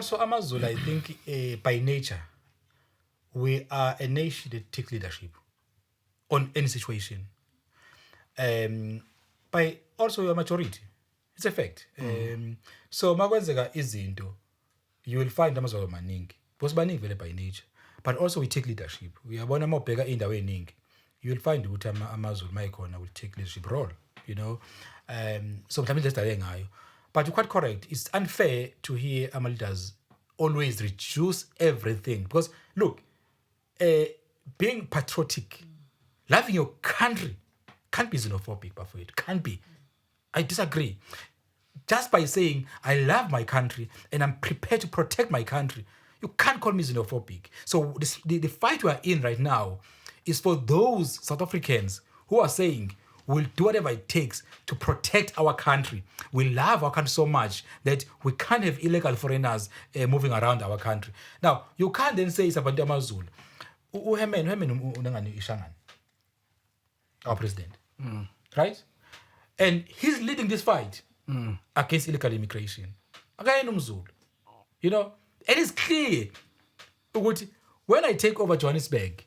So Amazulu, I think by nature, we are a nation that takes leadership on any situation. By also your majority. It's a fact. So makwenzeka izinto, you will find amazulu maningi. Because baningi vele by nature. But also we take leadership. We are one more bigger in the way ning. You will find ukuthi amazulu mayikhona will take leadership role, you know. So mhlawumbe just ngayo. But you're quite correct. It's unfair to hear our leaders always reduce everything. Because look, being patriotic, loving your country can't be xenophobic, Bafo. It can't be. I disagree. Just by saying, I love my country and I'm prepared to protect my country, you can't call me xenophobic. So the fight we are in right now is for those South Africans who are saying, we'll do whatever it takes to protect our country. We love our country so much that we can't have illegal foreigners moving around our country. Now, you can't then say it's about Amazulu. Uhemen unangani Ishangan, our president, right? And he's leading this fight against illegal immigration. You know, and it's clear. When I take over Johannesburg,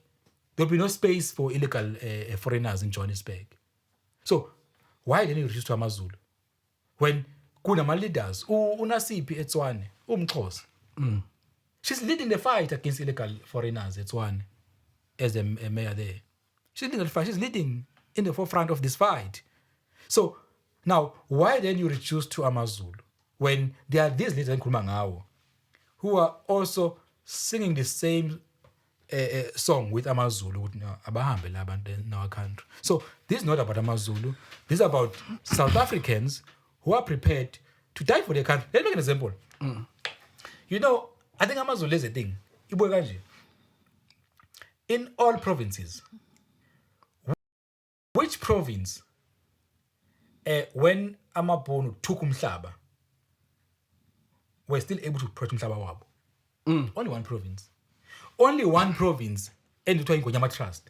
there'll be no space for illegal foreigners in Johannesburg. So why didn't you reduce to Amazulu? When kunama leaders, uNasiphi eTshwane, uMxhosa. She's leading the fight against illegal foreigners at Tshwane as a mayor there. She's leading the fight. She's leading in the forefront of this fight. So now, why then you reduce to Amazulu when there are these leaders in Kulmangawo who are also singing the same song with Amazulu in our country? So this is not about Amazulu. This is about South Africans who are prepared to die for their country. Let me make an example. You know, I think Amazulu is a thing. In all provinces, which province, when Amabhunu took umhlaba, were still able to protect umhlaba wabo? Only one province. Only one province, and it was Ngonyama Trust,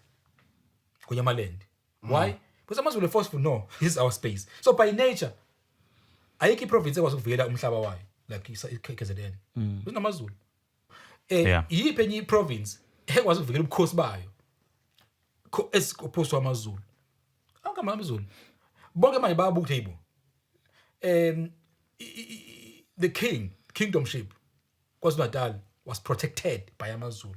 Ngonyama land. Why? Because Amazulu forceful. No, this is our space. So by nature, ayikho province was ukuvela umhlaba wayo like KZN. It's Amazulu. Yiphi enye province ekwazi ukuvikela ubukhosi bayo as opposed to Amazulu? Amazulu bonke manje bayabuka the kingdomship KwaZulu-Natal was protected by Amazulu.